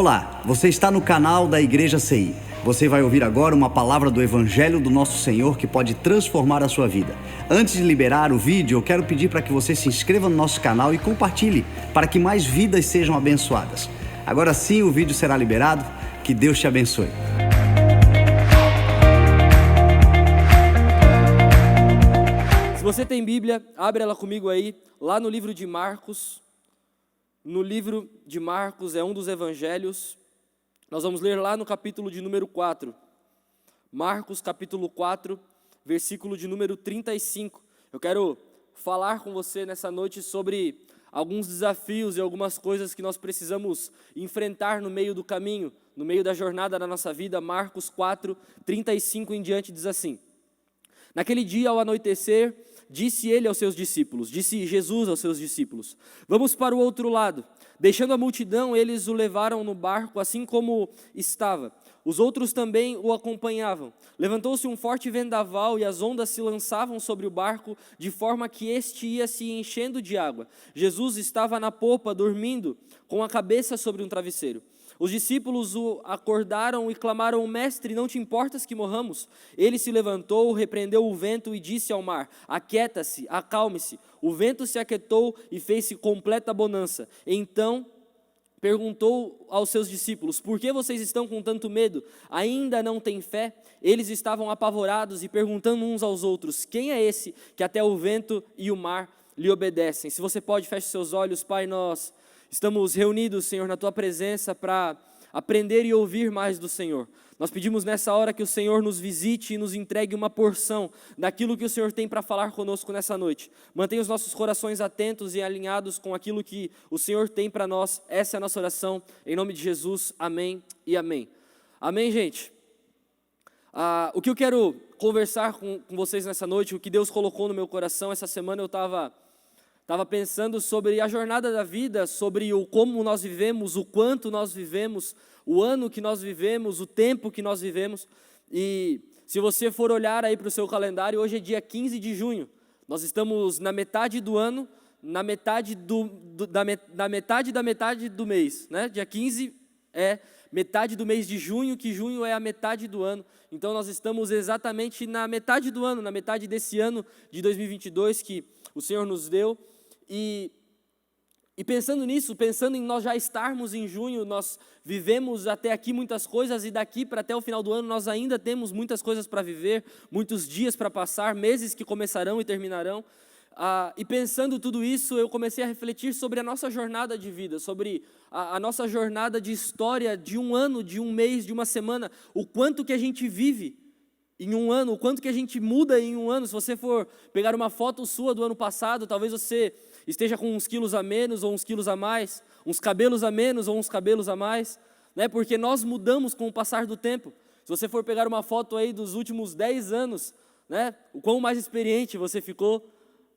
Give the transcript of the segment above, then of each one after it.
Olá, você está no canal da Igreja CI. Você vai ouvir agora uma palavra do Evangelho do Nosso Senhor que pode transformar a sua vida. Antes de liberar o vídeo, eu quero pedir para que você se inscreva no nosso canal e compartilhe, para que mais vidas sejam abençoadas. Agora sim, o vídeo será liberado. Que Deus te abençoe. Se você tem Bíblia, abre ela comigo aí, lá no livro de Marcos. No livro de Marcos, é um dos evangelhos. Nós vamos ler lá no capítulo de número 4. Marcos, capítulo 4, versículo de número 35. Eu quero falar com você nessa noite sobre alguns desafios e algumas coisas que nós precisamos enfrentar no meio do caminho, no meio da jornada da nossa vida. Marcos 4, 35 em diante diz assim: Naquele dia, ao anoitecer, disse Jesus aos seus discípulos: Vamos para o outro lado. Deixando a multidão, eles o levaram no barco, assim como estava. Os outros também o acompanhavam. Levantou-se um forte vendaval e as ondas se lançavam sobre o barco, de forma que este ia se enchendo de água. Jesus estava na popa, dormindo, com a cabeça sobre um travesseiro. Os discípulos o acordaram e clamaram: Mestre, não te importas que morramos? Ele se levantou, repreendeu o vento e disse ao mar: Aquieta-se, acalme-se. O vento se aquietou e fez-se completa bonança. Então perguntou aos seus discípulos: Por que vocês estão com tanto medo? Ainda não têm fé? Eles estavam apavorados e perguntando uns aos outros: Quem é esse que até o vento e o mar lhe obedecem? Se você pode, feche seus olhos. Pai, nós estamos reunidos, Senhor, na Tua presença para aprender e ouvir mais do Senhor. Nós pedimos nessa hora que o Senhor nos visite e nos entregue uma porção daquilo que o Senhor tem para falar conosco nessa noite. Mantenha os nossos corações atentos e alinhados com aquilo que o Senhor tem para nós. Essa é a nossa oração, em nome de Jesus. Amém e amém. Amém, gente? O que eu quero conversar com vocês nessa noite, o que Deus colocou no meu coração, essa semana eu estava pensando sobre a jornada da vida, sobre o como nós vivemos, o quanto nós vivemos, o ano que nós vivemos, o tempo que nós vivemos. E se você for olhar aí para o seu calendário, hoje é dia 15 de junho. Nós estamos na metade do ano, na metade da metade do mês, né? Dia 15 é metade do mês de junho, que junho é a metade do ano. Então nós estamos exatamente na metade do ano, na metade desse ano de 2022 que o Senhor nos deu. E pensando nisso, pensando em nós já estarmos em junho, nós vivemos até aqui muitas coisas e daqui para até o final do ano nós ainda temos muitas coisas para viver, muitos dias para passar, meses que começarão e terminarão. E pensando tudo isso, eu comecei a refletir sobre a nossa jornada de vida, sobre a nossa jornada de história de um ano, de um mês, de uma semana, o quanto que a gente vive em um ano, o quanto que a gente muda em um ano. Se você for pegar uma foto sua do ano passado, talvez você esteja com uns quilos a menos ou uns quilos a mais, uns cabelos a menos ou uns cabelos a mais, né? Porque nós mudamos com o passar do tempo. Se você for pegar uma foto aí dos últimos 10 anos, né? O quão mais experiente você ficou,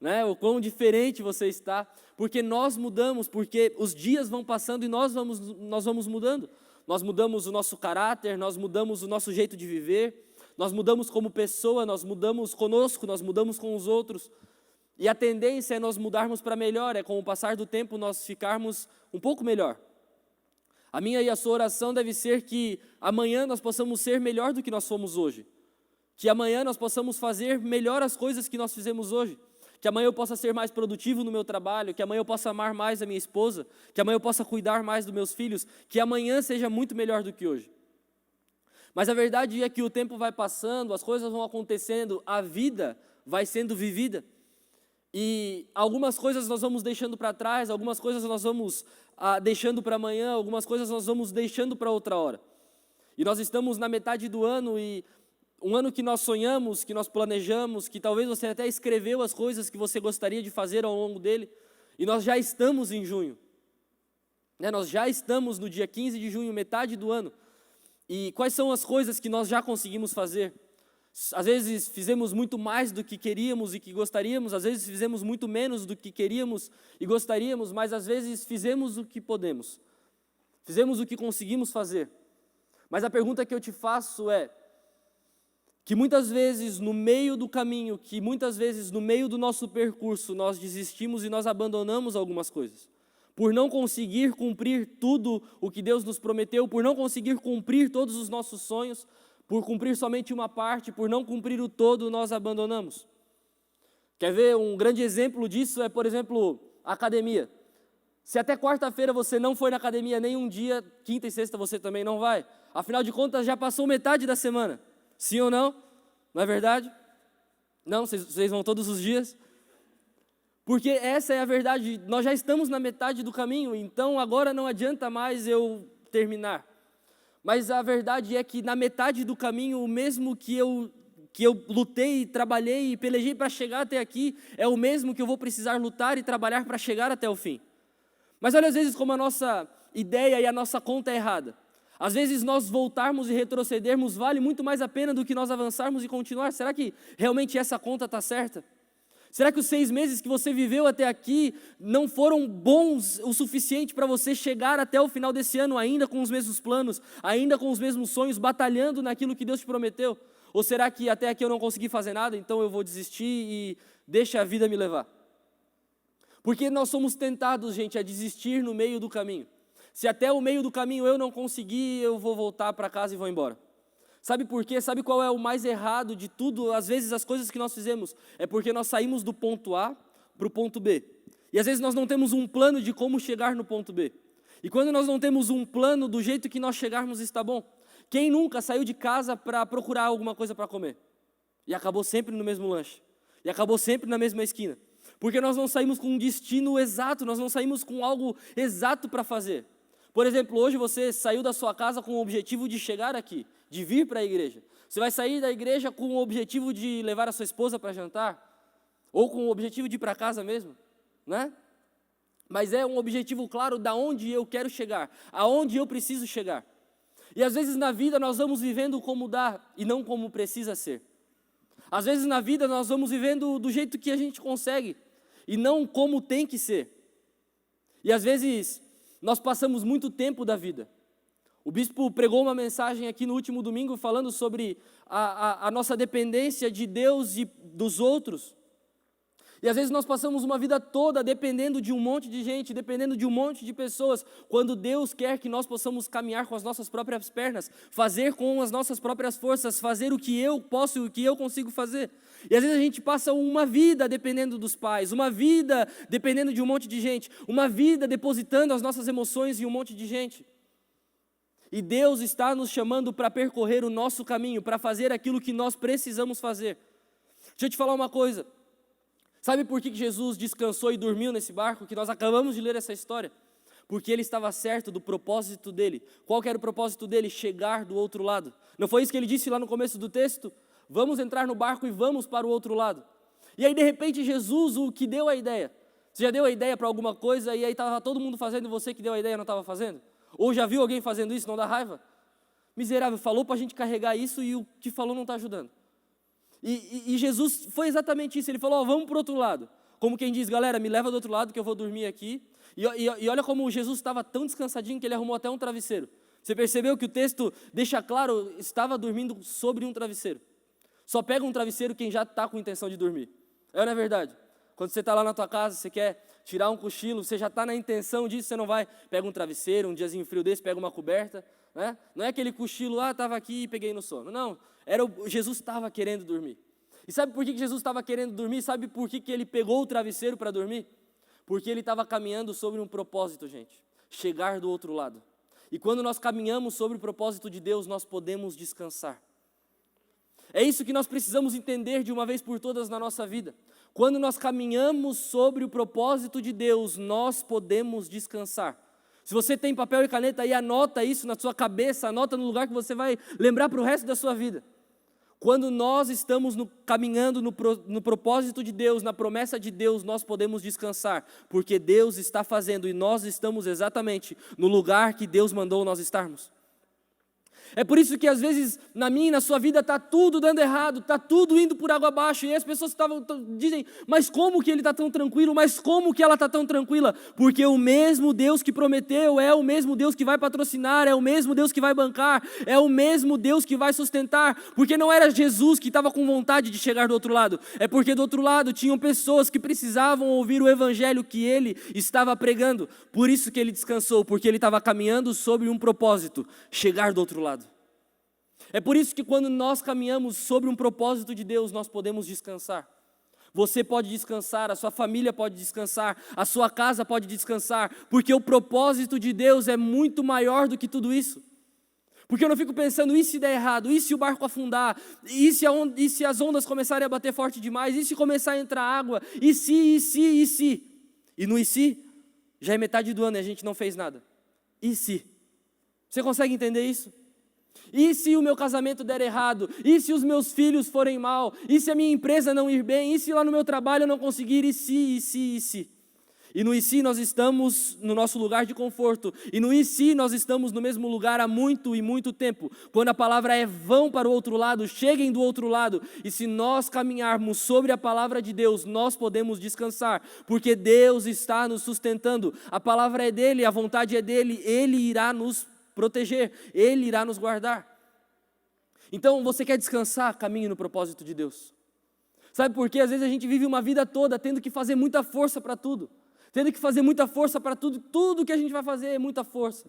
né? O quão diferente você está, porque nós mudamos, porque os dias vão passando e nós vamos mudando. Nós mudamos o nosso caráter, nós mudamos o nosso jeito de viver, nós mudamos como pessoa, nós mudamos conosco, nós mudamos com os outros. E a tendência é nós mudarmos para melhor, é com o passar do tempo nós ficarmos um pouco melhor. A minha e a sua oração deve ser que amanhã nós possamos ser melhor do que nós somos hoje. Que amanhã nós possamos fazer melhor as coisas que nós fizemos hoje. Que amanhã eu possa ser mais produtivo no meu trabalho, que amanhã eu possa amar mais a minha esposa, que amanhã eu possa cuidar mais dos meus filhos, que amanhã seja muito melhor do que hoje. Mas a verdade é que o tempo vai passando, as coisas vão acontecendo, a vida vai sendo vivida. E algumas coisas nós vamos deixando para trás, algumas coisas nós vamos deixando para amanhã, algumas coisas nós vamos deixando para outra hora. E nós estamos na metade do ano, e um ano que nós sonhamos, que nós planejamos, que talvez você até escreveu as coisas que você gostaria de fazer ao longo dele, e nós já estamos em junho. Né? Nós já estamos no dia 15 de junho, metade do ano. E quais são as coisas que nós já conseguimos fazer? Às vezes fizemos muito mais do que queríamos e que gostaríamos, às vezes fizemos muito menos do que queríamos e gostaríamos, mas às vezes fizemos o que podemos, fizemos o que conseguimos fazer. Mas a pergunta que eu te faço é, que muitas vezes no meio do caminho, que muitas vezes no meio do nosso percurso nós desistimos e nós abandonamos algumas coisas. por não conseguir cumprir tudo o que Deus nos prometeu, por não conseguir cumprir todos os nossos sonhos, por cumprir somente uma parte, por não cumprir o todo, nós abandonamos. Quer ver um grande exemplo disso? É, por exemplo, a academia. Se até quarta-feira você não foi na academia nem um dia, quinta e sexta você também não vai. Afinal de contas, já passou metade da semana. Sim ou não? Não é verdade? Não? Vocês vão todos os dias? Porque essa é a verdade. Nós já estamos na metade do caminho, então agora não adianta mais eu terminar. Mas a verdade é que na metade do caminho, o mesmo que eu lutei, trabalhei e pelejei para chegar até aqui, é o mesmo que eu vou precisar lutar e trabalhar para chegar até o fim. Mas olha às vezes como a nossa ideia e a nossa conta é errada. Às vezes nós voltarmos e retrocedermos vale muito mais a pena do que nós avançarmos e continuar. Será que realmente essa conta está certa? Será que os 6 meses que você viveu até aqui não foram bons o suficiente para você chegar até o final desse ano ainda com os mesmos planos, ainda com os mesmos sonhos, batalhando naquilo que Deus te prometeu? Ou será que até aqui eu não consegui fazer nada, então eu vou desistir e deixa a vida me levar? Porque nós somos tentados, gente, a desistir no meio do caminho. Se até o meio do caminho eu não conseguir, eu vou voltar para casa e vou embora. Sabe por quê? Sabe qual é o mais errado de tudo? Às vezes as coisas que nós fizemos é porque nós saímos do ponto A para o ponto B. E às vezes nós não temos um plano de como chegar no ponto B. E quando nós não temos um plano do jeito que nós chegarmos está bom. Quem nunca saiu de casa para procurar alguma coisa para comer? E acabou sempre no mesmo lanche. E acabou sempre na mesma esquina. Porque nós não saímos com um destino exato, nós não saímos com algo exato para fazer. Por exemplo, hoje você saiu da sua casa com o objetivo de chegar aqui, de vir para a igreja. Você vai sair da igreja com o objetivo de levar a sua esposa para jantar? Ou com o objetivo de ir para casa mesmo, né? Mas é um objetivo claro de onde eu quero chegar, aonde eu preciso chegar. E às vezes na vida nós vamos vivendo como dá e não como precisa ser. Às vezes na vida nós vamos vivendo do jeito que a gente consegue e não como tem que ser. E às vezes nós passamos muito tempo da vida. O bispo pregou uma mensagem aqui no último domingo falando sobre a nossa dependência de Deus e dos outros. E às vezes nós passamos uma vida toda dependendo de um monte de gente, dependendo de um monte de pessoas, quando Deus quer que nós possamos caminhar com as nossas próprias pernas, fazer com as nossas próprias forças, fazer o que eu posso e o que eu consigo fazer. E às vezes a gente passa uma vida dependendo dos pais, uma vida dependendo de um monte de gente, uma vida depositando as nossas emoções em um monte de gente. E Deus está nos chamando para percorrer o nosso caminho, para fazer aquilo que nós precisamos fazer. Deixa eu te falar uma coisa. Sabe por que Jesus descansou e dormiu nesse barco? Que nós acabamos de ler essa história. Porque ele estava certo do propósito dele. Qual que era o propósito dele? Chegar do outro lado. Não foi isso que ele disse lá no começo do texto? Vamos entrar no barco e vamos para o outro lado. E aí de repente Jesus, o que deu a ideia? Você já deu a ideia para alguma coisa e aí estava todo mundo fazendo e você que deu a ideia não estava fazendo? Ou já viu alguém fazendo isso, não dá raiva? Miserável, falou para a gente carregar isso e o que falou não está ajudando. E Jesus foi exatamente isso, ele falou, vamos para o outro lado. Como quem diz, galera, me leva do outro lado que eu vou dormir aqui. E olha como Jesus estava tão descansadinho que ele arrumou até um travesseiro. Você percebeu que o texto deixa claro, estava dormindo sobre um travesseiro. Só pega um travesseiro quem já está com intenção de dormir. É ou não é verdade? Quando você está lá na tua casa, você quer tirar um cochilo, você já está na intenção disso, você não vai, pega um travesseiro, um diazinho frio desse, pega uma coberta, né? Não é aquele cochilo, estava aqui e peguei no sono. Não, Jesus estava querendo dormir. E sabe por que Jesus estava querendo dormir? Sabe por que ele pegou o travesseiro para dormir? Porque ele estava caminhando sobre um propósito, gente. Chegar do outro lado. E quando nós caminhamos sobre o propósito de Deus, nós podemos descansar. É isso que nós precisamos entender de uma vez por todas na nossa vida. Quando nós caminhamos sobre o propósito de Deus, nós podemos descansar. Se você tem papel e caneta aí, anota isso na sua cabeça, anota no lugar que você vai lembrar para o resto da sua vida. Quando nós estamos caminhando no propósito de Deus, na promessa de Deus, nós podemos descansar, porque Deus está fazendo e nós estamos exatamente no lugar que Deus mandou nós estarmos. É por isso que às vezes na minha e na sua vida está tudo dando errado, está tudo indo por água abaixo, e as pessoas dizem, mas como que ele está tão tranquilo, mas como que ela está tão tranquila? Porque o mesmo Deus que prometeu é o mesmo Deus que vai patrocinar, é o mesmo Deus que vai bancar, é o mesmo Deus que vai sustentar, porque não era Jesus que estava com vontade de chegar do outro lado, é porque do outro lado tinham pessoas que precisavam ouvir o evangelho que ele estava pregando, por isso que ele descansou, porque ele estava caminhando sobre um propósito, chegar do outro lado. É por isso que quando nós caminhamos sobre um propósito de Deus, nós podemos descansar. Você pode descansar, a sua família pode descansar, a sua casa pode descansar, porque o propósito de Deus é muito maior do que tudo isso. Porque eu não fico pensando, e se der errado, e se o barco afundar, e se as ondas começarem a bater forte demais, e se começar a entrar água, e se. E no e se, já é metade do ano e a gente não fez nada. E se? Você consegue entender isso? E se o meu casamento der errado? E se os meus filhos forem mal? E se a minha empresa não ir bem? E se lá no meu trabalho eu não conseguir? E se? E no e se nós estamos no nosso lugar de conforto. E no e se nós estamos no mesmo lugar há muito e muito tempo. Quando a palavra é vão para o outro lado, cheguem do outro lado. E se nós caminharmos sobre a palavra de Deus, nós podemos descansar. Porque Deus está nos sustentando. A palavra é dele, a vontade é dele. Ele irá nos proteger, ele irá nos guardar. Então, você quer descansar? Caminhe no propósito de Deus. Sabe por quê? Às vezes a gente vive uma vida toda tendo que fazer muita força para tudo. Tendo que fazer muita força para tudo. Tudo que a gente vai fazer é muita força.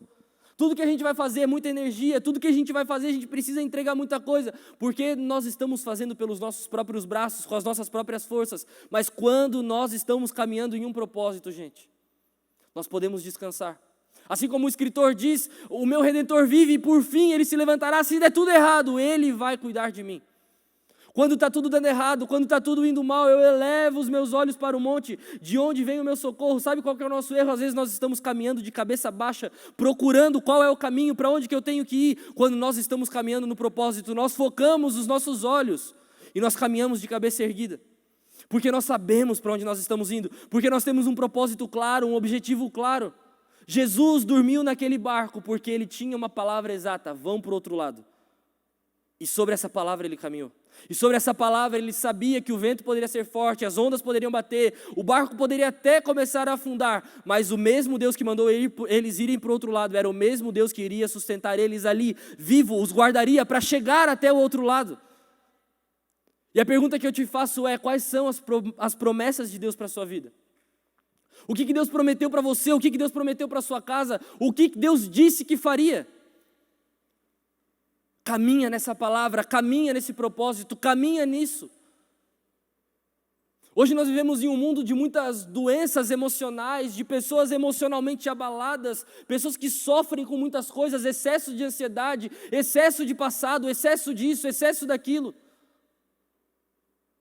Tudo que a gente vai fazer é muita energia. Tudo que a gente vai fazer, a gente precisa entregar muita coisa. Porque nós estamos fazendo pelos nossos próprios braços, com as nossas próprias forças. Mas quando nós estamos caminhando em um propósito, gente, nós podemos descansar. Assim como o escritor diz, o meu Redentor vive e por fim ele se levantará. Se der tudo errado, ele vai cuidar de mim. Quando está tudo dando errado, quando está tudo indo mal, eu elevo os meus olhos para o monte, de onde vem o meu socorro. Sabe qual que é o nosso erro? Às vezes nós estamos caminhando de cabeça baixa, procurando qual é o caminho, para onde que eu tenho que ir. Quando nós estamos caminhando no propósito, nós focamos os nossos olhos e nós caminhamos de cabeça erguida. Porque nós sabemos para onde nós estamos indo, porque nós temos um propósito claro, um objetivo claro. Jesus dormiu naquele barco porque ele tinha uma palavra exata, vão para o outro lado. E sobre essa palavra ele caminhou. E sobre essa palavra ele sabia que o vento poderia ser forte, as ondas poderiam bater, o barco poderia até começar a afundar, mas o mesmo Deus que mandou eles irem para o outro lado, era o mesmo Deus que iria sustentar eles ali, vivo, os guardaria para chegar até o outro lado. E a pergunta que eu te faço é, quais são as promessas de Deus para a sua vida? O que Deus prometeu para você? O que Deus prometeu para a sua casa? O que Deus disse que faria? Caminha nessa palavra, caminha nesse propósito, caminha nisso. Hoje nós vivemos em um mundo de muitas doenças emocionais, de pessoas emocionalmente abaladas, pessoas que sofrem com muitas coisas, excesso de ansiedade, excesso de passado, excesso disso, excesso daquilo.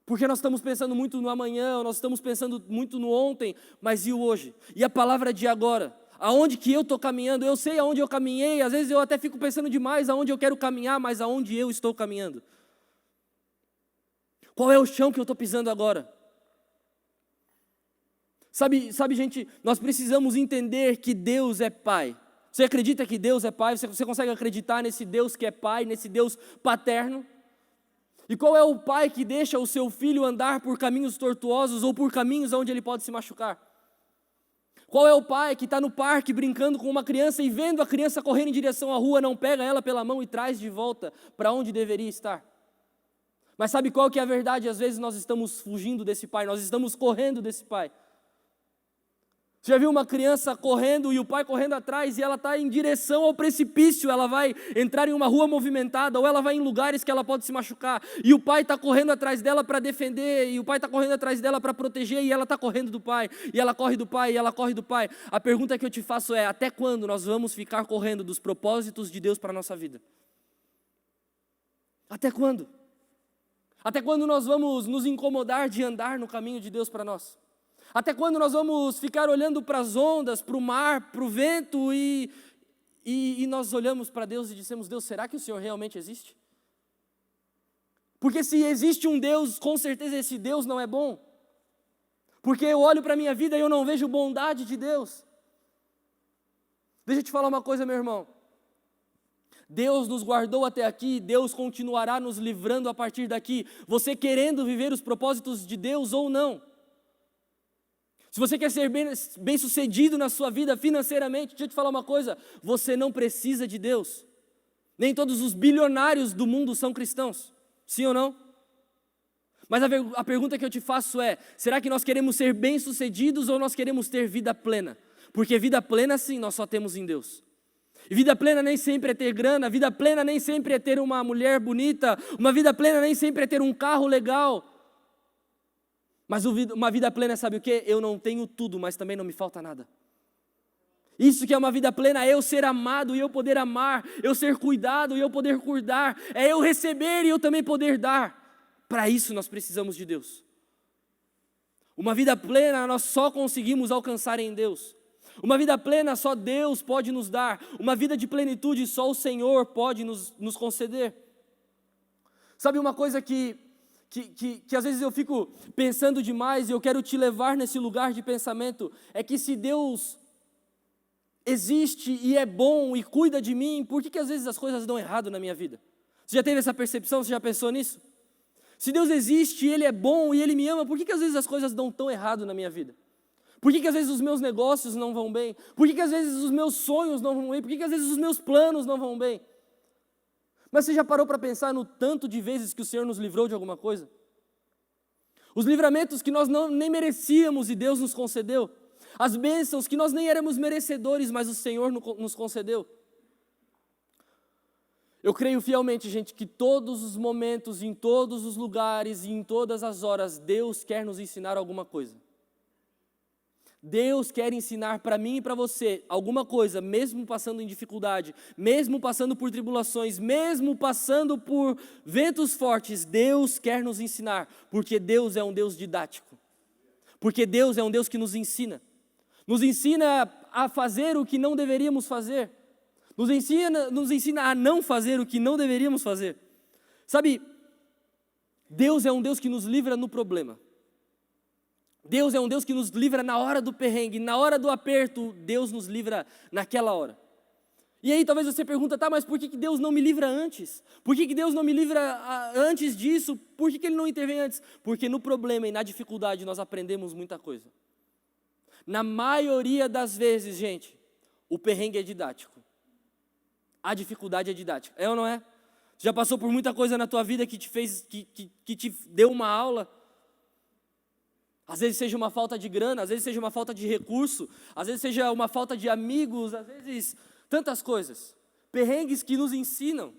Porque nós estamos pensando muito no amanhã, nós estamos pensando muito no ontem, mas e o hoje? E a palavra de agora? Aonde que eu estou caminhando? Eu sei aonde eu caminhei, às vezes eu até fico pensando demais aonde eu quero caminhar, mas aonde eu estou caminhando? Qual é o chão que eu estou pisando agora? Sabe, gente, nós precisamos entender que Deus é Pai. Você acredita que Deus é Pai? Você consegue acreditar nesse Deus que é Pai, nesse Deus paterno? E qual é o pai que deixa o seu filho andar por caminhos tortuosos ou por caminhos onde ele pode se machucar? Qual é o pai que está no parque brincando com uma criança e vendo a criança correndo em direção à rua, não pega ela pela mão e traz de volta para onde deveria estar? Mas sabe qual que é a verdade? Às vezes nós estamos fugindo desse pai, nós estamos correndo desse pai. Você já viu uma criança correndo e o pai correndo atrás e ela está em direção ao precipício, ela vai entrar em uma rua movimentada ou ela vai em lugares que ela pode se machucar e o pai está correndo atrás dela para defender e o pai está correndo atrás dela para proteger e ela está correndo do pai e ela corre do pai e ela corre do pai. A pergunta que eu te faço é, até quando nós vamos ficar correndo dos propósitos de Deus para a nossa vida? Até quando? Até quando nós vamos nos incomodar de andar no caminho de Deus para nós? Até quando nós vamos ficar olhando para as ondas, para o mar, para o vento e nós olhamos para Deus e dissemos, Deus, será que o Senhor realmente existe? Porque se existe um Deus, com certeza esse Deus não é bom. Porque eu olho para a minha vida e eu não vejo bondade de Deus. Deixa eu te falar uma coisa, meu irmão. Deus nos guardou até aqui, Deus continuará nos livrando a partir daqui. Você querendo viver os propósitos de Deus ou não. Se você quer ser bem-sucedido na sua vida financeiramente, deixa eu te falar uma coisa, você não precisa de Deus. Nem todos os bilionários do mundo são cristãos, sim ou não? Mas a pergunta que eu te faço é, será que nós queremos ser bem-sucedidos ou nós queremos ter vida plena? Porque vida plena sim, nós só temos em Deus. E vida plena nem sempre é ter grana, vida plena nem sempre é ter uma mulher bonita, uma vida plena nem sempre é ter um carro legal. Mas uma vida plena, sabe o quê? Eu não tenho tudo, mas também não me falta nada. Isso que é uma vida plena, é eu ser amado e eu poder amar, eu ser cuidado e eu poder cuidar, é eu receber e eu também poder dar. Para isso nós precisamos de Deus. Uma vida plena nós só conseguimos alcançar em Deus. Uma vida plena só Deus pode nos dar. Uma vida de plenitude só o Senhor pode nos conceder. Sabe uma coisa que às vezes eu fico pensando demais e eu quero te levar nesse lugar de pensamento, é que se Deus existe e é bom e cuida de mim, por que às vezes as coisas dão errado na minha vida? Você já teve essa percepção? Você já pensou nisso? Se Deus existe e Ele é bom e Ele me ama, por que às vezes as coisas dão tão errado na minha vida? Por que às vezes os meus negócios não vão bem? Por que às vezes os meus sonhos não vão bem? Por que às vezes os meus planos não vão bem? Mas você já parou para pensar no tanto de vezes que o Senhor nos livrou de alguma coisa? Os livramentos que nós nem merecíamos e Deus nos concedeu. As bênçãos que nós nem éramos merecedores, mas o Senhor nos concedeu. Eu creio fielmente, gente, que todos os momentos, em todos os lugares e em todas as horas, Deus quer nos ensinar alguma coisa. Deus quer ensinar para mim e para você alguma coisa, mesmo passando em dificuldade, mesmo passando por tribulações, mesmo passando por ventos fortes, Deus quer nos ensinar, porque Deus é um Deus didático, porque Deus é um Deus que nos ensina a fazer o que não deveríamos fazer, nos ensina a não fazer o que não deveríamos fazer. Sabe, Deus é um Deus que nos livra no problema. Deus é um Deus que nos livra na hora do perrengue, na hora do aperto, Deus nos livra naquela hora. E aí talvez você pergunta, tá, mas por que Deus não me livra antes? Por que Deus não me livra antes disso? Por que Ele não intervém antes? Porque no problema e na dificuldade nós aprendemos muita coisa. Na maioria das vezes, gente, o perrengue é didático. A dificuldade é didática, é ou não é? Já passou por muita coisa na tua vida que te deu uma aula? Às vezes seja uma falta de grana, às vezes seja uma falta de recurso, às vezes seja uma falta de amigos, às vezes tantas coisas. Perrengues que nos ensinam.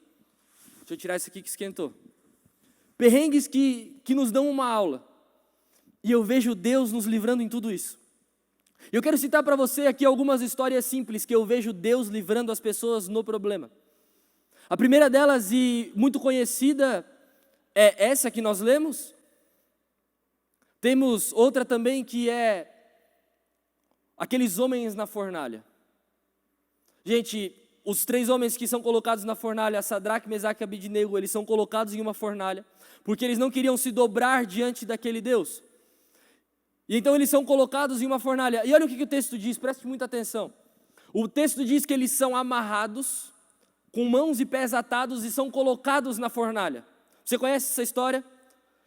Deixa eu tirar esse aqui que esquentou. Perrengues que nos dão uma aula. E eu vejo Deus nos livrando em tudo isso. Eu quero citar para você aqui algumas histórias simples que eu vejo Deus livrando as pessoas no problema. A primeira delas, e muito conhecida, é essa que nós lemos. Temos outra também que é aqueles homens na fornalha. Gente, os 3 homens que são colocados na fornalha, Sadraque, Mesaque e Abidnego, eles são colocados em uma fornalha, porque eles não queriam se dobrar diante daquele Deus. E então eles são colocados em uma fornalha. E olha o que o texto diz, preste muita atenção. O texto diz que eles são amarrados, com mãos e pés atados e são colocados na fornalha. Você conhece essa história?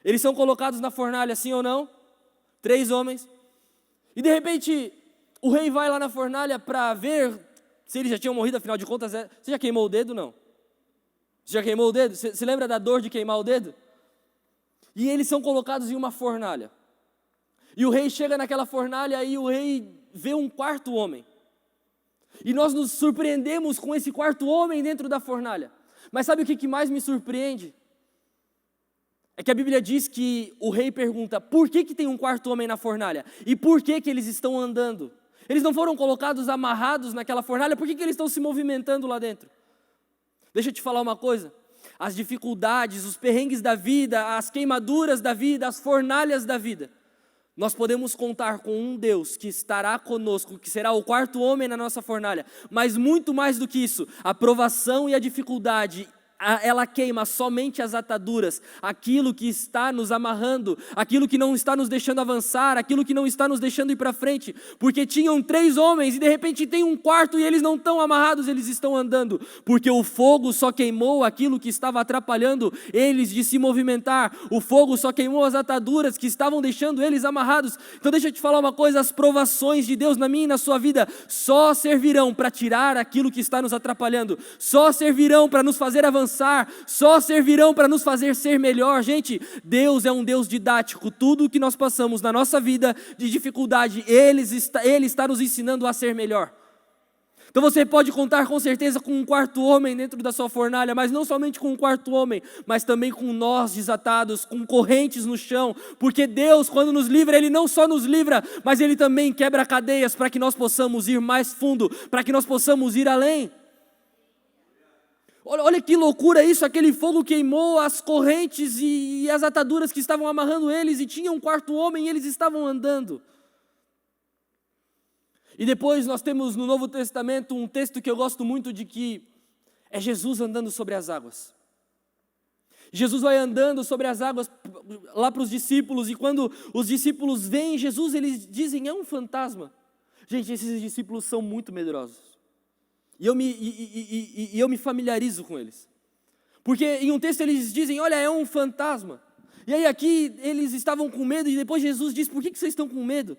Eles são colocados na fornalha, sim ou não? 3 homens. E de repente, o rei vai lá na fornalha para ver se eles já tinham morrido, afinal de contas, você já queimou o dedo, não? Você já queimou o dedo? Você lembra da dor de queimar o dedo? E eles são colocados em uma fornalha. E o rei chega naquela fornalha e o rei vê um 4º homem. E nós nos surpreendemos com esse 4º homem dentro da fornalha. Mas sabe o que mais me surpreende? É que a Bíblia diz que o rei pergunta, por que tem um 4º homem na fornalha? E por que eles estão andando? Eles não foram colocados amarrados naquela fornalha, por que eles estão se movimentando lá dentro? Deixa eu te falar uma coisa, as dificuldades, os perrengues da vida, as queimaduras da vida, as fornalhas da vida, nós podemos contar com um Deus que estará conosco, que será o 4º homem na nossa fornalha, mas muito mais do que isso, a provação e a dificuldade, ela queima somente as ataduras, aquilo que está nos amarrando, aquilo que não está nos deixando avançar, aquilo que não está nos deixando ir para frente, porque tinham 3 homens e de repente tem um quarto e eles não estão amarrados, eles estão andando, porque o fogo só queimou aquilo que estava atrapalhando eles de se movimentar, o fogo só queimou as ataduras que estavam deixando eles amarrados. Então deixa eu te falar uma coisa, as provações de Deus na minha e na sua vida só servirão para tirar aquilo que está nos atrapalhando, só servirão para nos fazer avançar, só servirão para nos fazer ser melhor. Gente, Deus é um Deus didático. Tudo que nós passamos na nossa vida de dificuldade, Ele está nos ensinando a ser melhor. Então você pode contar com certeza com um quarto homem dentro da sua fornalha, mas não somente com um quarto homem, mas também com nós desatados, com correntes no chão, porque Deus, quando nos livra, Ele não só nos livra, mas Ele também quebra cadeias para que nós possamos ir mais fundo, para que nós possamos ir além. Olha que loucura isso, aquele fogo queimou as correntes e as ataduras que estavam amarrando eles, e tinha um quarto homem e eles estavam andando. E depois nós temos no Novo Testamento um texto que eu gosto muito, de que é Jesus andando sobre as águas. Jesus vai andando sobre as águas lá para os discípulos, e quando os discípulos veem Jesus, eles dizem, é um fantasma. Gente, esses discípulos são muito medrosos. E eu me familiarizo com eles. Porque em um texto eles dizem, olha, é um fantasma. E aí aqui eles estavam com medo, e depois Jesus diz, por que vocês estão com medo?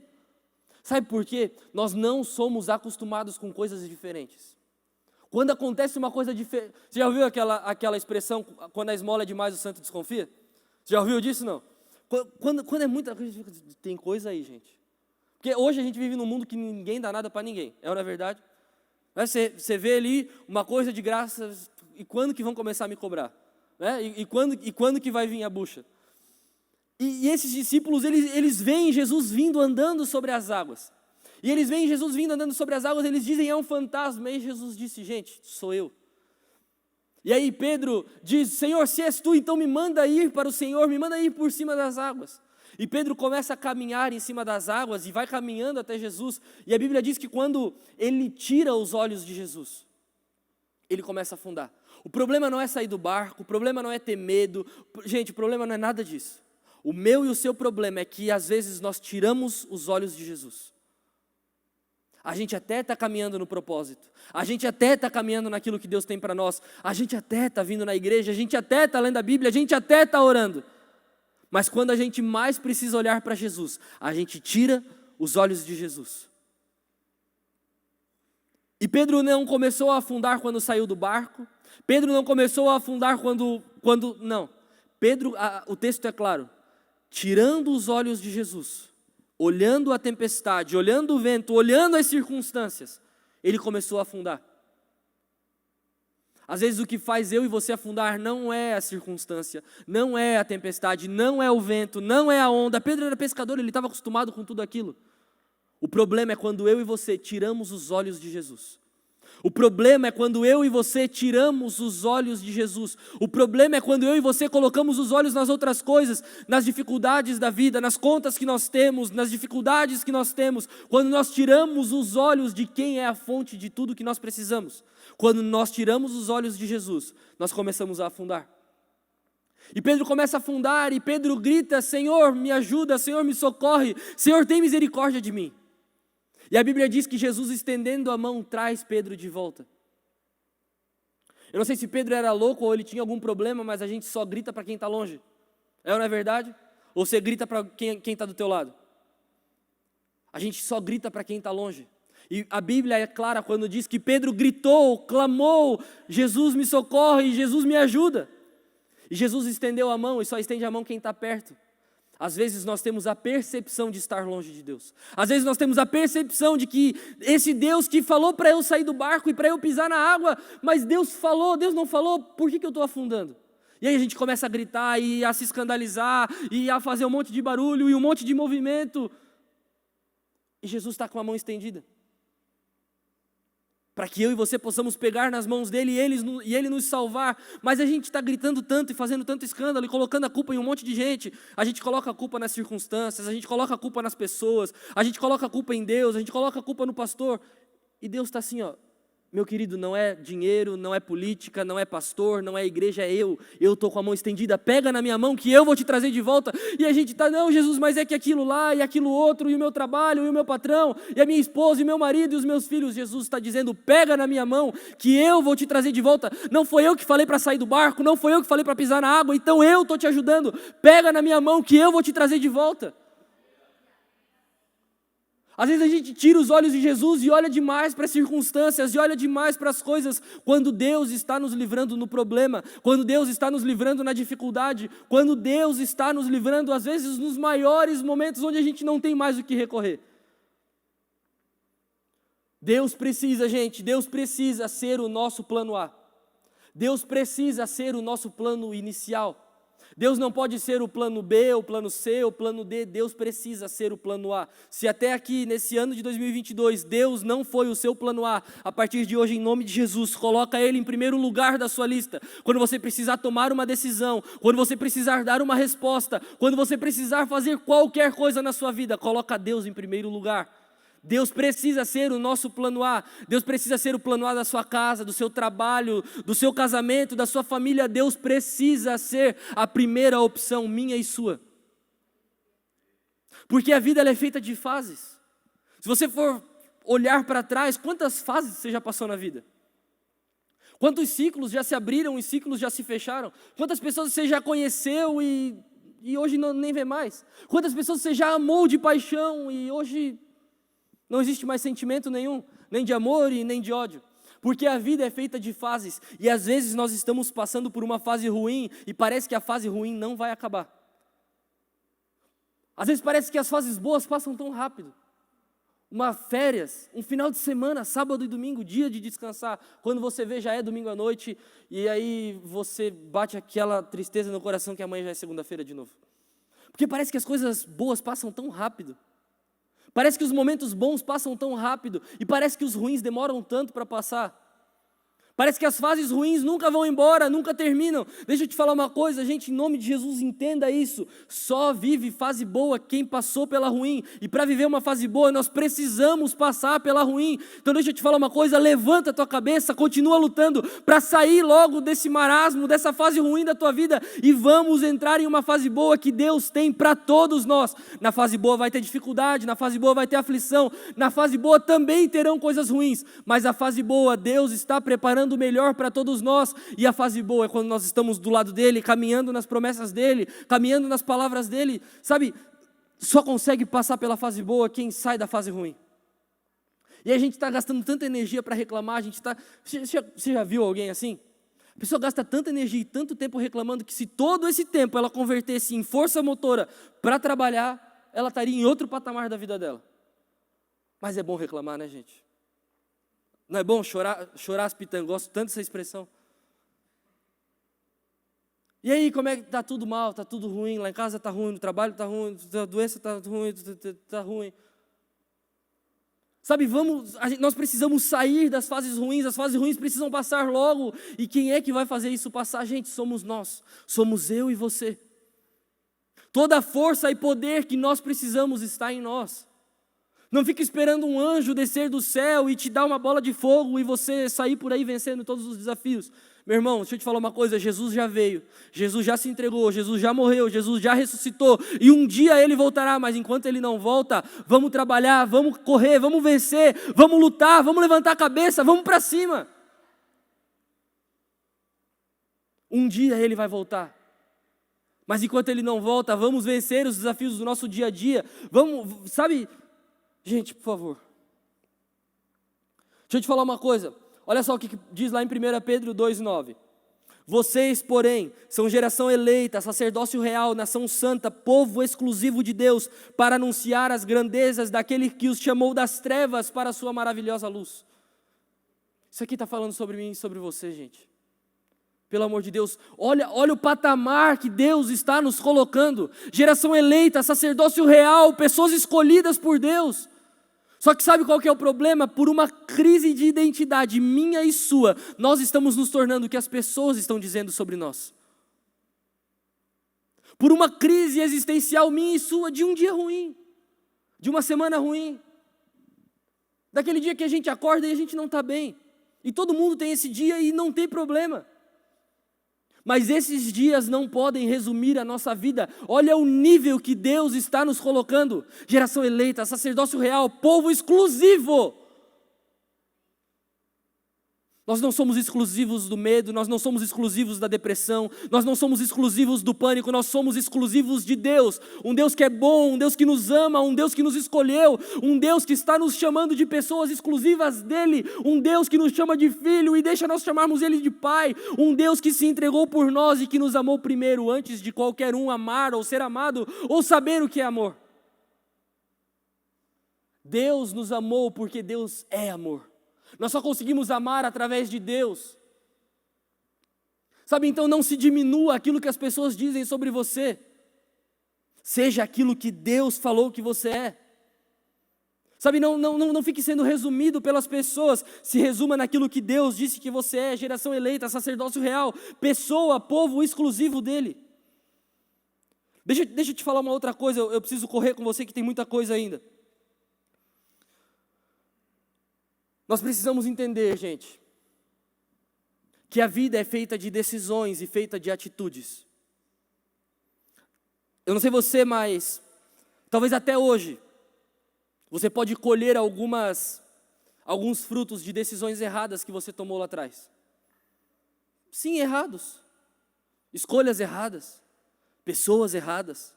Sabe por quê? Nós não somos acostumados com coisas diferentes. Quando acontece uma coisa diferente... Você já ouviu aquela expressão, quando a esmola é demais o santo desconfia? Você já ouviu disso, não? Quando é muita coisa, tem coisa aí, gente. Porque hoje a gente vive num mundo que ninguém dá nada para ninguém. É ou não é verdade? Você vê ali uma coisa de graça, e quando que vão começar a me cobrar? Né? E quando que vai vir a bucha? E esses discípulos, eles veem Jesus vindo andando sobre as águas. E eles veem Jesus vindo andando sobre as águas, eles dizem, é um fantasma. E Jesus disse, gente, sou eu. E aí Pedro diz, Senhor, se és tu, então me manda ir para o Senhor, me manda ir por cima das águas. E Pedro começa a caminhar em cima das águas e vai caminhando até Jesus. E a Bíblia diz que quando ele tira os olhos de Jesus, ele começa a afundar. O problema não é sair do barco, o problema não é ter medo. Gente, o problema não é nada disso. O meu e o seu problema é que às vezes nós tiramos os olhos de Jesus. A gente até está caminhando no propósito, a gente até está caminhando naquilo que Deus tem para nós, a gente até está vindo na igreja, a gente até está lendo a Bíblia, a gente até está orando. Mas quando a gente mais precisa olhar para Jesus, a gente tira os olhos de Jesus. E Pedro não começou a afundar quando saiu do barco. Pedro não começou a afundar quando não. Pedro, o texto é claro. Tirando os olhos de Jesus, olhando a tempestade, olhando o vento, olhando as circunstâncias, ele começou a afundar. Às vezes o que faz eu e você afundar não é a circunstância, não é a tempestade, não é o vento, não é a onda. Pedro era pescador, ele estava acostumado com tudo aquilo. O problema é quando eu e você tiramos os olhos de Jesus. O problema é quando eu e você tiramos os olhos de Jesus. O problema é quando eu e você colocamos os olhos nas outras coisas, nas dificuldades da vida, nas contas que nós temos, nas dificuldades que nós temos. Quando nós tiramos os olhos de quem é a fonte de tudo que nós precisamos. Quando nós tiramos os olhos de Jesus, nós começamos a afundar. E Pedro começa a afundar e Pedro grita, Senhor, me ajuda, Senhor, me socorre, Senhor, tem misericórdia de mim. E a Bíblia diz que Jesus, estendendo a mão, traz Pedro de volta. Eu não sei se Pedro era louco ou ele tinha algum problema, mas a gente só grita para quem está longe. É ou não é verdade? Ou você grita para quem está do teu lado? A gente só grita para quem está longe. E a Bíblia é clara quando diz que Pedro gritou, clamou, Jesus me socorre, Jesus me ajuda. E Jesus estendeu a mão, e só estende a mão quem está perto. Às vezes nós temos a percepção de estar longe de Deus. Às vezes nós temos a percepção de que esse Deus que falou para eu sair do barco e para eu pisar na água, mas Deus não falou, por que eu estou afundando? E aí a gente começa a gritar e a se escandalizar e a fazer um monte de barulho e um monte de movimento. E Jesus está com a mão estendida. Para que eu e você possamos pegar nas mãos dele e ele nos salvar. Mas a gente está gritando tanto e fazendo tanto escândalo e colocando a culpa em um monte de gente. A gente coloca a culpa nas circunstâncias, a gente coloca a culpa nas pessoas, a gente coloca a culpa em Deus, a gente coloca a culpa no pastor. E Deus está assim, ó, Meu querido, não é dinheiro, não é política, não é pastor, não é igreja, é eu. Eu estou com a mão estendida, pega na minha mão que eu vou te trazer de volta. E a gente está, não, Jesus, mas é que aquilo lá e aquilo outro, e o meu trabalho, e o meu patrão, e a minha esposa, e o meu marido, e os meus filhos. Jesus está dizendo, pega na minha mão que eu vou te trazer de volta. Não foi eu que falei para sair do barco, não foi eu que falei para pisar na água, então eu estou te ajudando. Pega na minha mão que eu vou te trazer de volta. Às vezes a gente tira os olhos de Jesus e olha demais para as circunstâncias, e olha demais para as coisas, quando Deus está nos livrando no problema, quando Deus está nos livrando na dificuldade, quando Deus está nos livrando, às vezes, nos maiores momentos onde a gente não tem mais o que recorrer. Deus precisa, gente, Deus precisa ser o nosso plano A. Deus precisa ser o nosso plano inicial. Deus não pode ser o plano B, o plano C, o plano D, Deus precisa ser o plano A. Se até aqui, nesse ano de 2022, Deus não foi o seu plano A partir de hoje, em nome de Jesus, coloca Ele em primeiro lugar da sua lista. Quando você precisar tomar uma decisão, quando você precisar dar uma resposta, quando você precisar fazer qualquer coisa na sua vida, coloca Deus em primeiro lugar. Deus precisa ser o nosso plano A, Deus precisa ser o plano A da sua casa, do seu trabalho, do seu casamento, da sua família. Deus precisa ser a primeira opção minha e sua. Porque a vida ela é feita de fases. Se você for olhar para trás, quantas fases você já passou na vida? Quantos ciclos já se abriram e ciclos já se fecharam? Quantas pessoas você já conheceu e hoje nem vê mais? Quantas pessoas você já amou de paixão e hoje não existe mais sentimento nenhum, nem de amor e nem de ódio. Porque a vida é feita de fases. E às vezes nós estamos passando por uma fase ruim e parece que a fase ruim não vai acabar. Às vezes parece que as fases boas passam tão rápido. Uma férias, um final de semana, sábado e domingo, dia de descansar. Quando você vê já é domingo à noite e aí você bate aquela tristeza no coração que amanhã já é segunda-feira de novo. Porque parece que as coisas boas passam tão rápido. Parece que os momentos bons passam tão rápido e parece que os ruins demoram tanto para passar. Parece que as fases ruins nunca vão embora, nunca terminam. Deixa eu te falar uma coisa, gente, em nome de Jesus, entenda isso. Só vive fase boa quem passou pela ruim. E para viver uma fase boa, nós precisamos passar pela ruim. Então deixa eu te falar uma coisa, levanta a tua cabeça, continua lutando para sair logo desse marasmo, dessa fase ruim da tua vida. E vamos entrar em uma fase boa que Deus tem para todos nós. Na fase boa vai ter dificuldade, na fase boa vai ter aflição, na fase boa também terão coisas ruins. Mas a fase boa, Deus está preparando o melhor para todos nós, e a fase boa é quando nós estamos do lado dele, caminhando nas promessas dele, caminhando nas palavras dele, sabe, só consegue passar pela fase boa quem sai da fase ruim. E a gente está gastando tanta energia para reclamar, você já viu alguém assim? A pessoa gasta tanta energia e tanto tempo reclamando que se todo esse tempo ela convertesse em força motora para trabalhar, ela estaria em outro patamar da vida dela. Mas é bom reclamar, né, gente? Não é bom chorar as pitangas? Gosto tanto dessa expressão. E aí, como é que está tudo mal, está tudo ruim, lá em casa está ruim, no trabalho está ruim, a doença está ruim, está ruim. Sabe, nós precisamos sair das fases ruins, as fases ruins precisam passar logo. E quem é que vai fazer isso passar? Gente, somos nós, somos eu e você. Toda a força e poder que nós precisamos está em nós. Não fique esperando um anjo descer do céu e te dar uma bola de fogo e você sair por aí vencendo todos os desafios. Meu irmão, deixa eu te falar uma coisa, Jesus já veio, Jesus já se entregou, Jesus já morreu, Jesus já ressuscitou e um dia Ele voltará, mas enquanto Ele não volta, vamos trabalhar, vamos correr, vamos vencer, vamos lutar, vamos levantar a cabeça, vamos para cima. Um dia Ele vai voltar. Mas enquanto Ele não volta, vamos vencer os desafios do nosso dia a dia. Vamos, sabe... Gente, por favor. Deixa eu te falar uma coisa. Olha só o que diz lá em 1 Pedro 2,9. Vocês, porém, são geração eleita, sacerdócio real, nação santa, povo exclusivo de Deus, para anunciar as grandezas daquele que os chamou das trevas para a sua maravilhosa luz. Isso aqui está falando sobre mim e sobre você, gente. Pelo amor de Deus, olha o patamar que Deus está nos colocando. Geração eleita, sacerdócio real, pessoas escolhidas por Deus. Só que sabe qual que é o problema? Por uma crise de identidade minha e sua, nós estamos nos tornando o que as pessoas estão dizendo sobre nós. Por uma crise existencial minha e sua de um dia ruim, de uma semana ruim, daquele dia que a gente acorda e a gente não está bem. E todo mundo tem esse dia e não tem problema. Mas esses dias não podem resumir a nossa vida. Olha o nível que Deus está nos colocando. Geração eleita, sacerdócio real, povo exclusivo. Nós não somos exclusivos do medo, nós não somos exclusivos da depressão, nós não somos exclusivos do pânico, nós somos exclusivos de Deus. Um Deus que é bom, um Deus que nos ama, um Deus que nos escolheu, um Deus que está nos chamando de pessoas exclusivas dEle, um Deus que nos chama de filho e deixa nós chamarmos Ele de pai, um Deus que se entregou por nós e que nos amou primeiro, antes de qualquer um amar ou ser amado ou saber o que é amor. Deus nos amou porque Deus é amor. Nós só conseguimos amar através de Deus. Sabe, então não se diminua aquilo que as pessoas dizem sobre você. Seja aquilo que Deus falou que você é. Sabe, não fique sendo resumido pelas pessoas. Se resuma naquilo que Deus disse que você é. Geração eleita, sacerdócio real, pessoa, povo exclusivo dEle. Deixa eu te falar uma outra coisa. Eu preciso correr com você que tem muita coisa ainda. Nós precisamos entender, gente, que a vida é feita de decisões e feita de atitudes. Eu não sei você, mas talvez até hoje você pode colher alguns frutos de decisões erradas que você tomou lá atrás. Sim, errados. Escolhas erradas, pessoas erradas,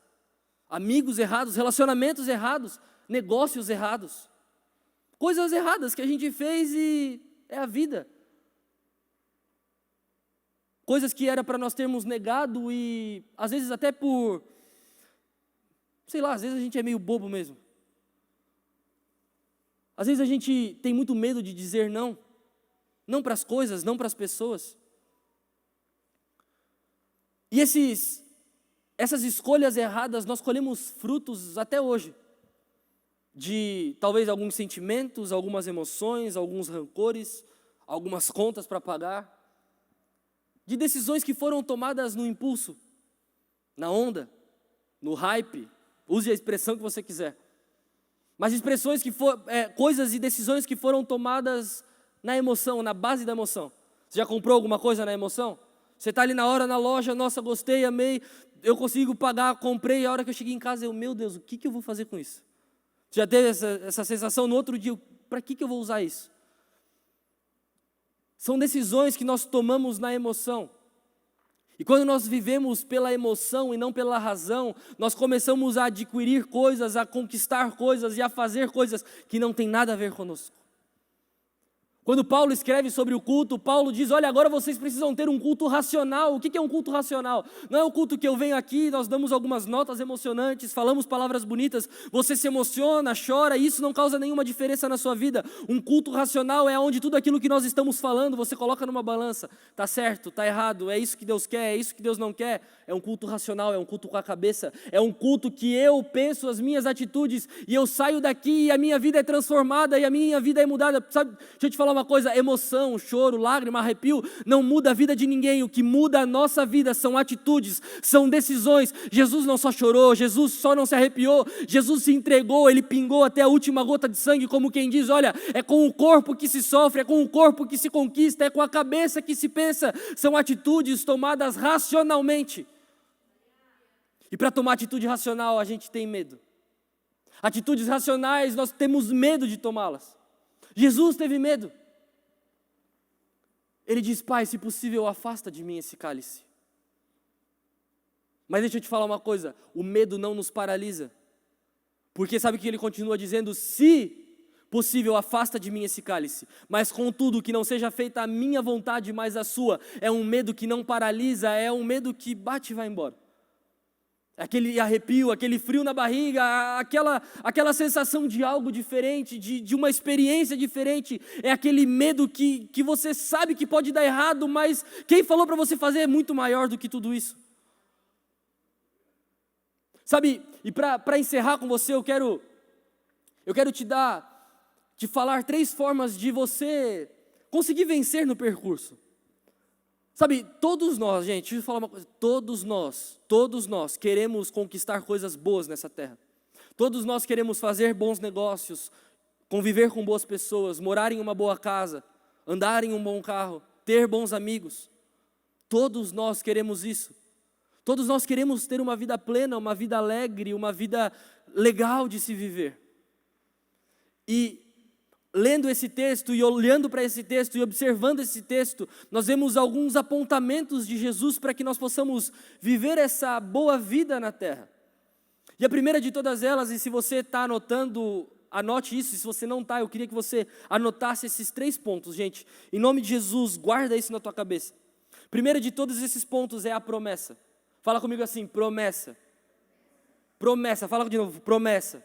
amigos errados, relacionamentos errados, negócios errados. Coisas erradas que a gente fez e é a vida. Coisas que era para nós termos negado e às vezes até por, sei lá, às vezes a gente é meio bobo mesmo. Às vezes a gente tem muito medo de dizer não. Não para as coisas, não para as pessoas. E essas escolhas erradas nós colhemos frutos até hoje. De talvez alguns sentimentos, algumas emoções, alguns rancores, algumas contas para pagar, de decisões que foram tomadas no impulso, na onda, no hype, use a expressão que você quiser, mas expressões coisas e decisões que foram tomadas na emoção, na base da emoção. Você já comprou alguma coisa na emoção? Você está ali na hora na loja, nossa, gostei, amei, eu consigo pagar, comprei, a hora que eu cheguei em casa, meu Deus, o que eu vou fazer com isso? Já teve essa sensação no outro dia, para que eu vou usar isso? São decisões que nós tomamos na emoção. E quando nós vivemos pela emoção e não pela razão, nós começamos a adquirir coisas, a conquistar coisas e a fazer coisas que não tem nada a ver conosco. Quando Paulo escreve sobre o culto, Paulo diz, olha, agora vocês precisam ter um culto racional. O que é um culto racional? Não é o culto que eu venho aqui, nós damos algumas notas emocionantes, falamos palavras bonitas, você se emociona, chora, e isso não causa nenhuma diferença na sua vida. Um culto racional é onde tudo aquilo que nós estamos falando, você coloca numa balança. Está certo, está errado, é isso que Deus quer, é isso que Deus não quer. É um culto racional, é um culto com a cabeça. É um culto que eu penso as minhas atitudes e eu saio daqui e a minha vida é transformada e a minha vida é mudada. Sabe, deixa eu te falar uma coisa, emoção, choro, lágrima, arrepio, não muda a vida de ninguém. O que muda a nossa vida são atitudes, são decisões. Jesus não só chorou, Jesus só não se arrepiou, Jesus se entregou, Ele pingou até a última gota de sangue, como quem diz, olha, é com o corpo que se sofre, é com o corpo que se conquista, é com a cabeça que se pensa. São atitudes tomadas racionalmente. E para tomar atitude racional, a gente tem medo. Atitudes racionais, nós temos medo de tomá-las. Jesus teve medo. Ele diz, Pai, se possível, afasta de mim esse cálice. Mas deixa eu te falar uma coisa, o medo não nos paralisa. Porque sabe o que ele continua dizendo? Se possível, afasta de mim esse cálice. Mas contudo, que não seja feita a minha vontade, mas a sua. É um medo que não paralisa, é um medo que bate e vai embora. Aquele arrepio, aquele frio na barriga, aquela sensação de algo diferente, de uma experiência diferente. É aquele medo que você sabe que pode dar errado, mas quem falou para você fazer é muito maior do que tudo isso. Sabe, e para encerrar com você, eu quero te falar 3 formas de você conseguir vencer no percurso. Sabe, todos nós, gente, deixa eu falar uma coisa, todos nós queremos conquistar coisas boas nessa terra. Todos nós queremos fazer bons negócios, conviver com boas pessoas, morar em uma boa casa, andar em um bom carro, ter bons amigos. Todos nós queremos isso. Todos nós queremos ter uma vida plena, uma vida alegre, uma vida legal de se viver. E lendo esse texto e olhando para esse texto e observando esse texto, nós vemos alguns apontamentos de Jesus para que nós possamos viver essa boa vida na terra. E a primeira de todas elas, e se você está anotando, anote isso, e se você não está, eu queria que você anotasse esses 3 pontos, gente. Em nome de Jesus, guarda isso na tua cabeça. Primeiro de todos esses pontos é a promessa. Fala comigo assim, promessa. Promessa, fala de novo, promessa.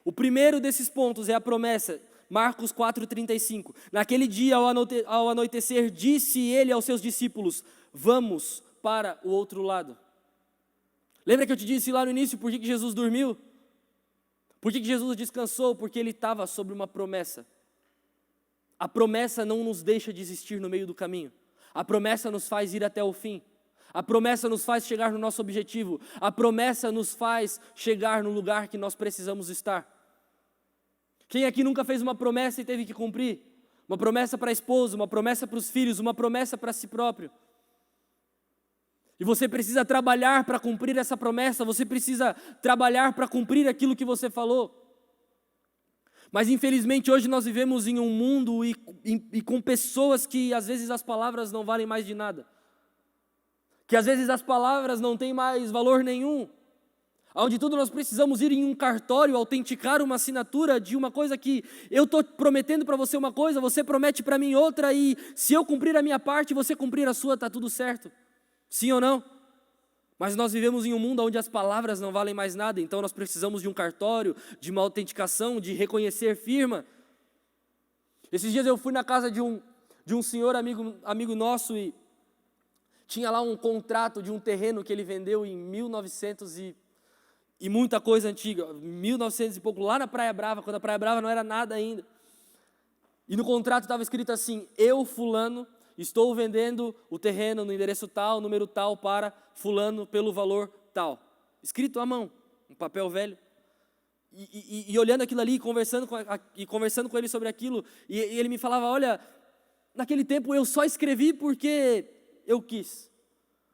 O primeiro desses pontos é a promessa. Marcos 4,35. Naquele dia, ao anoitecer, disse ele aos seus discípulos: vamos para o outro lado. Lembra que eu te disse lá no início por que Jesus dormiu? Por que Jesus descansou? Porque ele estava sobre uma promessa. A promessa não nos deixa desistir no meio do caminho. A promessa nos faz ir até o fim. A promessa nos faz chegar no nosso objetivo. A promessa nos faz chegar no lugar que nós precisamos estar. Quem aqui nunca fez uma promessa e teve que cumprir? Uma promessa para a esposa, uma promessa para os filhos, uma promessa para si próprio. E você precisa trabalhar para cumprir essa promessa, você precisa trabalhar para cumprir aquilo que você falou. Mas infelizmente hoje nós vivemos em um mundo e com pessoas que às vezes as palavras não valem mais de nada. Que às vezes as palavras não têm mais valor nenhum. Onde tudo nós precisamos ir em um cartório, autenticar uma assinatura de uma coisa que eu estou prometendo para você uma coisa, você promete para mim outra, e se eu cumprir a minha parte, você cumprir a sua, está tudo certo. Sim ou não? Mas nós vivemos em um mundo onde as palavras não valem mais nada, então nós precisamos de um cartório, de uma autenticação, de reconhecer firma. Esses dias eu fui na casa de um senhor amigo nosso e tinha lá um contrato de um terreno que ele vendeu em 1900 e muita coisa antiga, 1900 e pouco, lá na Praia Brava, quando a Praia Brava não era nada ainda. E no contrato estava escrito assim: eu, fulano, estou vendendo o terreno no endereço tal, número tal, para fulano pelo valor tal. Escrito à mão, um papel velho. E olhando aquilo ali, conversando com ele sobre aquilo, e ele me falava: olha, naquele tempo eu só escrevi porque eu quis.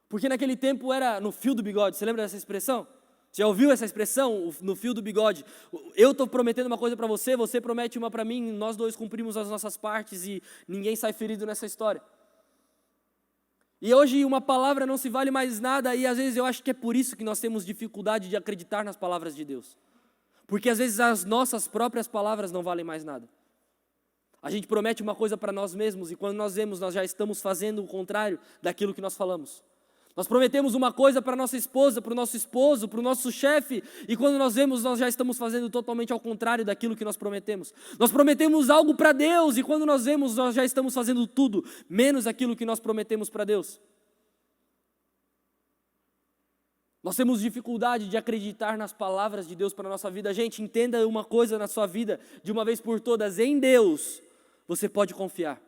Porque naquele tempo era no fio do bigode. Você lembra dessa expressão? Você já ouviu essa expressão, no fio do bigode? Eu estou prometendo uma coisa para você, você promete uma para mim, nós dois cumprimos as nossas partes e ninguém sai ferido nessa história. E hoje uma palavra não se vale mais nada, e às vezes eu acho que é por isso que nós temos dificuldade de acreditar nas palavras de Deus. Porque às vezes as nossas próprias palavras não valem mais nada. A gente promete uma coisa para nós mesmos e quando nós vemos, nós já estamos fazendo o contrário daquilo que nós falamos. Nós prometemos uma coisa para nossa esposa, para o nosso esposo, para o nosso chefe, e quando nós vemos, nós já estamos fazendo totalmente ao contrário daquilo que nós prometemos. Nós prometemos algo para Deus, e quando nós vemos, nós já estamos fazendo tudo, menos aquilo que nós prometemos para Deus. Nós temos dificuldade de acreditar nas palavras de Deus para a nossa vida. Gente, entenda uma coisa na sua vida, de uma vez por todas: em Deus você pode confiar.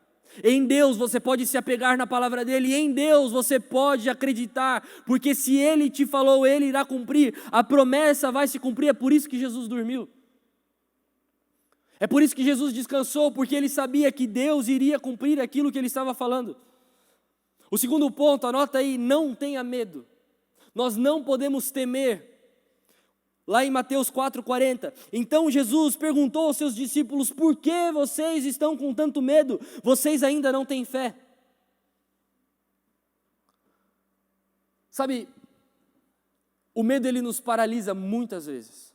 Em Deus você pode se apegar na palavra dEle, e em Deus você pode acreditar, porque se Ele te falou, Ele irá cumprir, a promessa vai se cumprir. É por isso que Jesus dormiu. É por isso que Jesus descansou, porque Ele sabia que Deus iria cumprir aquilo que Ele estava falando. O segundo ponto, anota aí: não tenha medo. Nós não podemos temer. Lá em Mateus 4,40, então Jesus perguntou aos seus discípulos: por que vocês estão com tanto medo? Vocês ainda não têm fé? Sabe, o medo ele nos paralisa muitas vezes.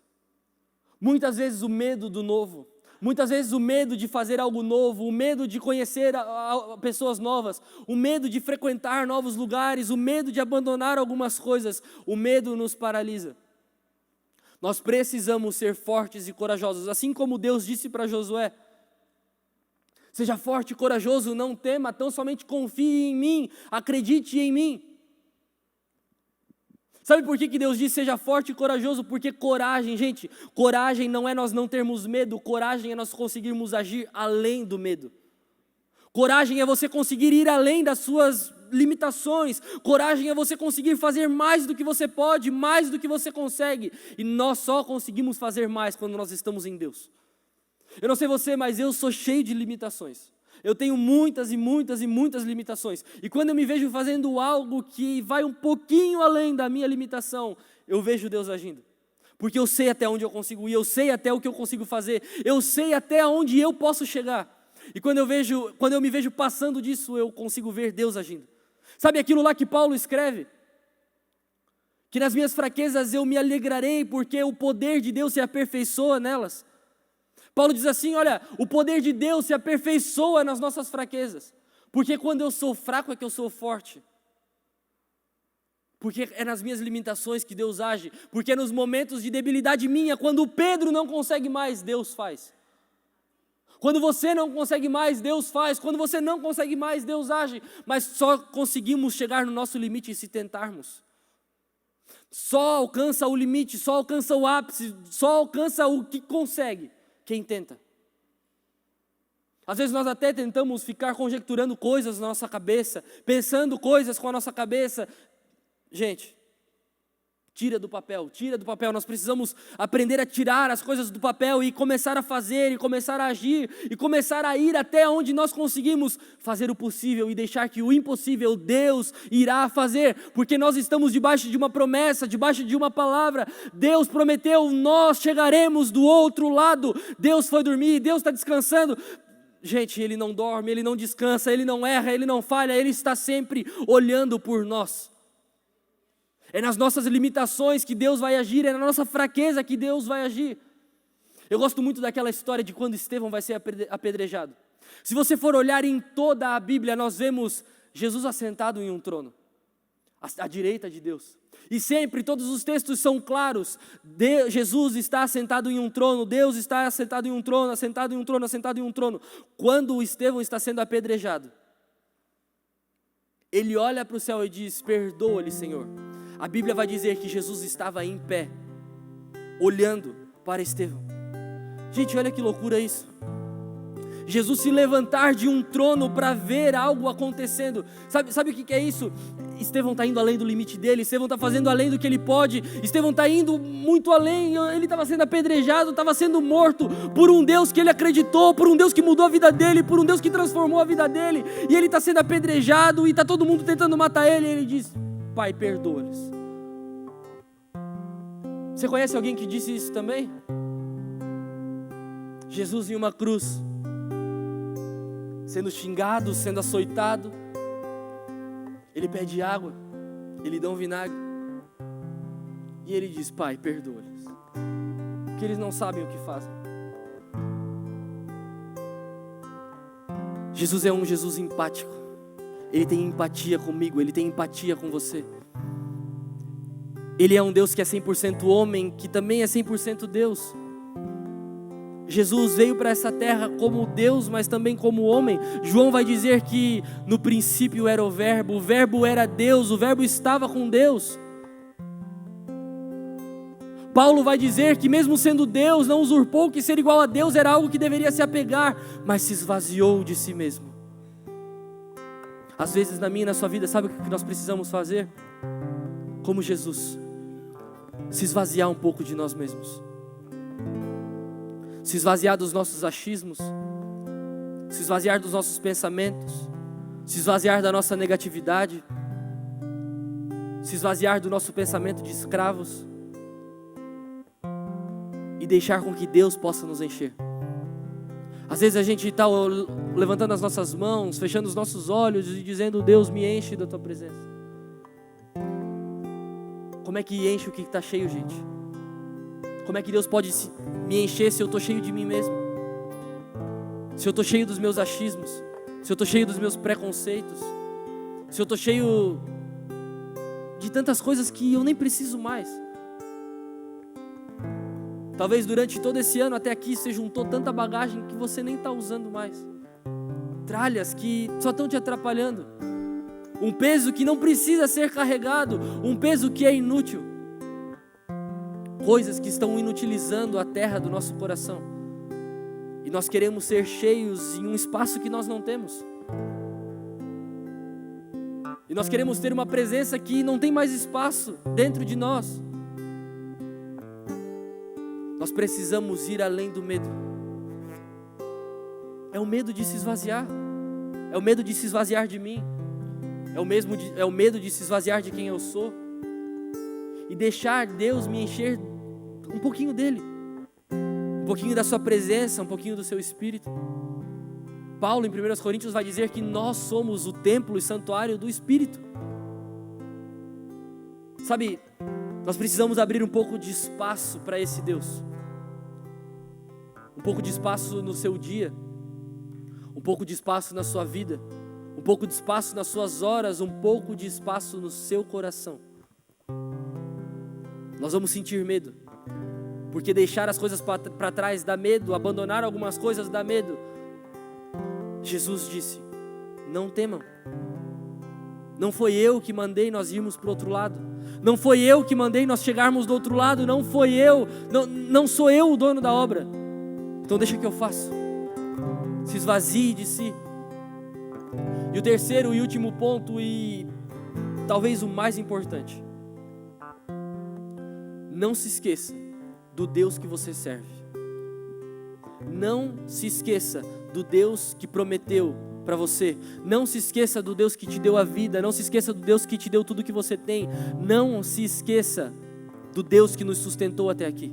Muitas vezes o medo do novo, muitas vezes o medo de fazer algo novo, o medo de conhecer pessoas novas, o medo de frequentar novos lugares, o medo de abandonar algumas coisas, o medo nos paralisa. Nós precisamos ser fortes e corajosos, assim como Deus disse para Josué: seja forte e corajoso, não tema, tão somente confie em mim, acredite em mim. Sabe por que Deus disse seja forte e corajoso? Porque coragem, gente, coragem não é nós não termos medo, coragem é nós conseguirmos agir além do medo. Coragem é você conseguir ir além das suas limitações. Coragem é você conseguir fazer mais do que você pode, mais do que você consegue. E nós só conseguimos fazer mais quando nós estamos em Deus. Eu não sei você, mas eu sou cheio de limitações. Eu tenho muitas e muitas e muitas limitações. E quando eu me vejo fazendo algo que vai um pouquinho além da minha limitação, eu vejo Deus agindo. Porque eu sei até onde eu consigo ir, eu sei até o que eu consigo fazer, eu sei até onde eu posso chegar. E quando eu me vejo passando disso, eu consigo ver Deus agindo. Sabe aquilo lá que Paulo escreve? Que nas minhas fraquezas eu me alegrarei, porque o poder de Deus se aperfeiçoa nelas. Paulo diz assim, olha, o poder de Deus se aperfeiçoa nas nossas fraquezas, porque quando eu sou fraco é que eu sou forte, porque é nas minhas limitações que Deus age, porque é nos momentos de debilidade minha, quando o Pedro não consegue mais, Deus faz. Quando você não consegue mais, Deus faz. Quando você não consegue mais, Deus age. Mas só conseguimos chegar no nosso limite se tentarmos. Só alcança o limite, só alcança o ápice, só alcança o que consegue quem tenta. Às vezes nós até tentamos ficar conjecturando coisas na nossa cabeça, pensando coisas com a nossa cabeça. Gente, tira do papel, nós precisamos aprender a tirar as coisas do papel e começar a fazer, e começar a agir, e começar a ir até onde nós conseguimos fazer o possível e deixar que o impossível Deus irá fazer, porque nós estamos debaixo de uma promessa, debaixo de uma palavra. Deus prometeu, nós chegaremos do outro lado. Deus foi dormir, Deus está descansando. Gente, Ele não dorme, Ele não descansa, Ele não erra, Ele não falha, Ele está sempre olhando por nós. É nas nossas limitações que Deus vai agir, é na nossa fraqueza que Deus vai agir. Eu gosto muito daquela história de quando Estevão vai ser apedrejado. Se você for olhar em toda a Bíblia, nós vemos Jesus assentado em um trono, à direita de Deus. E sempre, todos os textos são claros, Jesus está assentado em um trono, Deus está assentado em um trono, assentado em um trono, assentado em um trono. Quando Estevão está sendo apedrejado, ele olha para o céu e diz, perdoa-lhe, Senhor. A Bíblia vai dizer que Jesus estava em pé, olhando para Estevão. Gente, olha que loucura isso. Jesus se levantar de um trono para ver algo acontecendo. Sabe o que é isso? Estevão está indo além do limite dele, Estevão está fazendo além do que ele pode, Estevão está indo muito além, ele estava sendo apedrejado, estava sendo morto por um Deus que ele acreditou, por um Deus que mudou a vida dele, por um Deus que transformou a vida dele, e ele está sendo apedrejado e está todo mundo tentando matar ele, e ele diz, Pai, perdoa-lhes. Você conhece alguém que disse isso também? Jesus em uma cruz, sendo xingado, sendo açoitado, ele pede água, ele dá um vinagre, e ele diz, Pai, perdoa-lhes, porque eles não sabem o que fazem. Jesus é um Jesus empático, Ele tem empatia comigo, Ele tem empatia com você. Ele é um Deus que é 100% homem, que também é 100% Deus. Jesus veio para essa terra como Deus, mas também como homem. João vai dizer que no princípio era o Verbo era Deus, o Verbo estava com Deus. Paulo vai dizer que mesmo sendo Deus, não usurpou que ser igual a Deus era algo que deveria se apegar, mas se esvaziou de si mesmo. Às vezes na minha e na sua vida, sabe o que nós precisamos fazer? Como Jesus, se esvaziar um pouco de nós mesmos. Se esvaziar dos nossos achismos, se esvaziar dos nossos pensamentos, se esvaziar da nossa negatividade, se esvaziar do nosso pensamento de escravos e deixar com que Deus possa nos encher. Às vezes a gente está levantando as nossas mãos, fechando os nossos olhos e dizendo, Deus, me enche da Tua presença. Como é que enche o que está cheio, gente? Como é que Deus pode me encher se eu estou cheio de mim mesmo? Se eu estou cheio dos meus achismos? Se eu estou cheio dos meus preconceitos? Se eu estou cheio de tantas coisas que eu nem preciso mais? Talvez durante todo esse ano até aqui você juntou tanta bagagem que você nem está usando mais. Tralhas que só estão te atrapalhando. Um peso que não precisa ser carregado. Um peso que é inútil. Coisas que estão inutilizando a terra do nosso coração. E nós queremos ser cheios em um espaço que nós não temos. E nós queremos ter uma presença que não tem mais espaço dentro de nós. Nós precisamos ir além do medo. É o medo de se esvaziar. É o medo de se esvaziar de mim. É o medo de se esvaziar de quem eu sou. E deixar Deus me encher um pouquinho dele. Um pouquinho da sua presença, um pouquinho do seu Espírito. Paulo, em 1 Coríntios, vai dizer que nós somos o templo e santuário do Espírito. Sabe, nós precisamos abrir um pouco de espaço para esse Deus. Um pouco de espaço no seu dia. Um pouco de espaço na sua vida. Um pouco de espaço nas suas horas. Um pouco de espaço no seu coração. Nós vamos sentir medo. Porque deixar as coisas para trás dá medo. Abandonar algumas coisas dá medo. Jesus disse: não temam. Não foi eu que mandei nós irmos para o outro lado. Não foi eu que mandei nós chegarmos do outro lado. Não foi eu. Não sou eu o dono da obra. Então deixa que eu faço. Se esvazie de si. E o terceiro e último ponto, e talvez o mais importante: não se esqueça do Deus que você serve. Não se esqueça do Deus que prometeu para você. Não se esqueça do Deus que te deu a vida. Não se esqueça do Deus que te deu tudo que você tem. Não se esqueça do Deus que nos sustentou até aqui.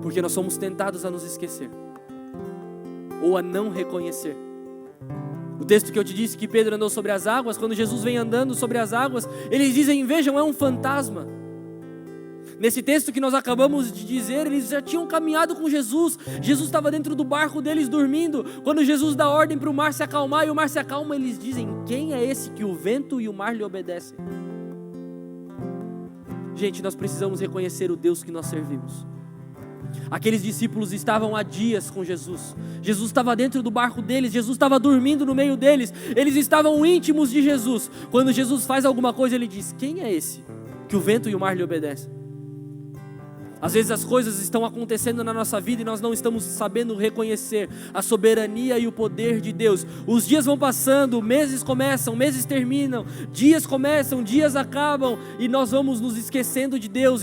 Porque nós somos tentados a nos esquecer ou a não reconhecer. O texto que eu te disse que Pedro andou sobre as águas, quando Jesus vem andando sobre as águas, eles dizem: vejam, é um fantasma. Nesse texto que nós acabamos de dizer, eles já tinham caminhado com Jesus. Jesus estava dentro do barco deles dormindo. Quando Jesus dá ordem para o mar se acalmar e o mar se acalma, eles dizem: quem é esse que o vento e o mar lhe obedecem? Gente, nós precisamos reconhecer o Deus que nós servimos. Aqueles discípulos estavam há dias com Jesus. Jesus estava dentro do barco deles. Jesus estava dormindo no meio deles. Eles estavam íntimos de Jesus. Quando Jesus faz alguma coisa, ele diz: quem é esse que o vento e o mar lhe obedecem? Às vezes as coisas estão acontecendo na nossa vida e nós não estamos sabendo reconhecer a soberania e o poder de Deus. Os dias vão passando, meses começam, meses terminam, dias começam, dias acabam, e nós vamos nos esquecendo de Deus,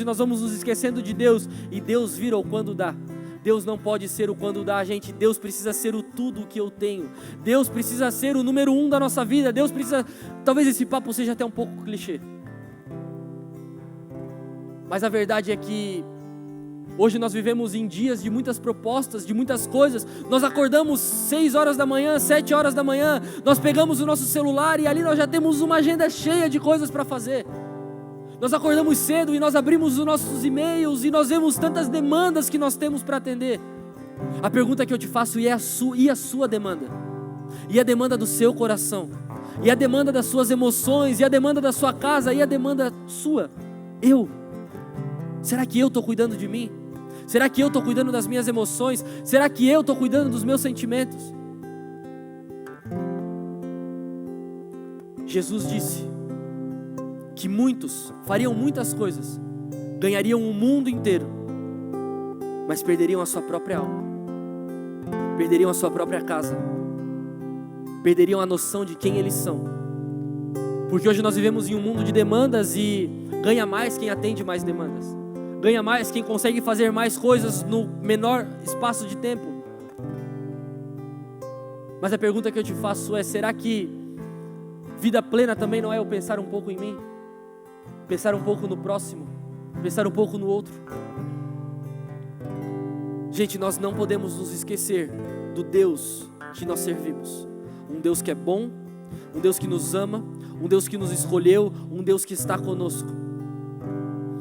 e Deus vira o quando dá. Deus não pode ser o quando dá, gente. Deus precisa ser o tudo o que eu tenho. Deus precisa ser o número 1 da nossa vida. Deus precisa... Talvez esse papo seja até um pouco clichê, mas a verdade é que hoje nós vivemos em dias de muitas propostas, de muitas coisas. Nós acordamos 6 horas da manhã, 7 horas da manhã, nós pegamos o nosso celular e ali nós já temos uma agenda cheia de coisas para fazer. Nós acordamos cedo e nós abrimos os nossos e-mails e nós vemos tantas demandas que nós temos para atender. A pergunta que eu te faço: e a sua demanda? E a demanda do seu coração? E a demanda das suas emoções? E a demanda da sua casa? E a demanda sua? Será que eu estou cuidando de mim? Será que eu estou cuidando das minhas emoções? Será que eu estou cuidando dos meus sentimentos? Jesus disse que muitos fariam muitas coisas, ganhariam o mundo inteiro, mas perderiam a sua própria alma, perderiam a sua própria casa, perderiam a noção de quem eles são. Porque hoje nós vivemos em um mundo de demandas e ganha mais quem atende mais demandas. Ganha mais quem consegue fazer mais coisas no menor espaço de tempo. Mas a pergunta que eu te faço é: será que vida plena também não é eu pensar um pouco em mim? Pensar um pouco no próximo? Pensar um pouco no outro? Gente, nós não podemos nos esquecer do Deus que nós servimos. Um Deus que é bom, um Deus que nos ama, um Deus que nos escolheu, um Deus que está conosco.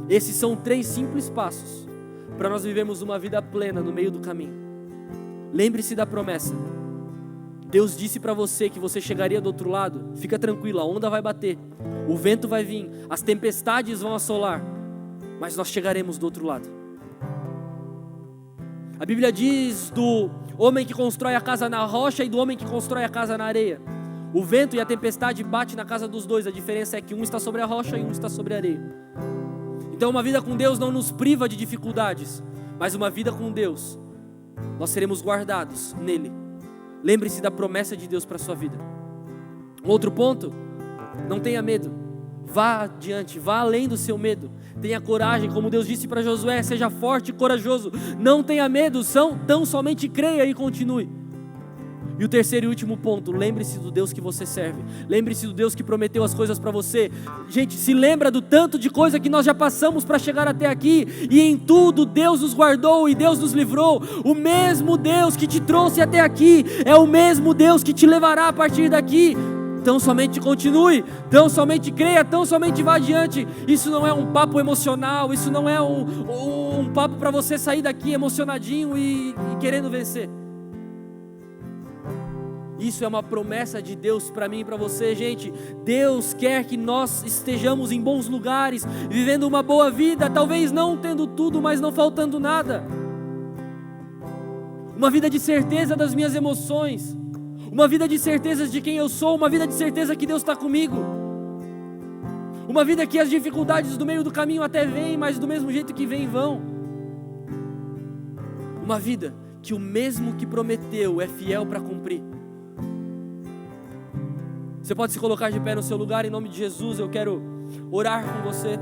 Esses são 3 simples passos para nós vivermos uma vida plena no meio do caminho. Lembre-se da promessa. Deus disse para você que você chegaria do outro lado. Fica tranquilo, a onda vai bater, o vento vai vir, as tempestades vão assolar, mas nós chegaremos do outro lado. A Bíblia diz do homem que constrói a casa na rocha e do homem que constrói a casa na areia. O vento e a tempestade batem na casa dos dois. A diferença é que um está sobre a rocha e um está sobre a areia. Então uma vida com Deus não nos priva de dificuldades, mas uma vida com Deus, nós seremos guardados nele. Lembre-se da promessa de Deus para a sua vida. Outro ponto: não tenha medo. Vá adiante, vá além do seu medo. Tenha coragem, como Deus disse para Josué: seja forte e corajoso. Não tenha medo, tão somente creia e continue. E o terceiro e último ponto, lembre-se do Deus que você serve. Lembre-se do Deus que prometeu as coisas para você. Gente, se lembra do tanto de coisa que nós já passamos para chegar até aqui. E em tudo Deus nos guardou e Deus nos livrou. O mesmo Deus que te trouxe até aqui é o mesmo Deus que te levará a partir daqui. Tão somente continue, tão somente creia, tão somente vá adiante. Isso não é um papo emocional, isso não é um papo para você sair daqui emocionadinho e querendo vencer. Isso é uma promessa de Deus para mim e para você, gente. Deus quer que nós estejamos em bons lugares, vivendo uma boa vida, talvez não tendo tudo, mas não faltando nada. Uma vida de certeza das minhas emoções, uma vida de certeza de quem eu sou, uma vida de certeza que Deus está comigo. Uma vida que as dificuldades do meio do caminho até vêm, mas do mesmo jeito que vêm, vão. Uma vida que o mesmo que prometeu é fiel para cumprir. Você pode se colocar de pé no seu lugar, em nome de Jesus. Eu quero orar com você.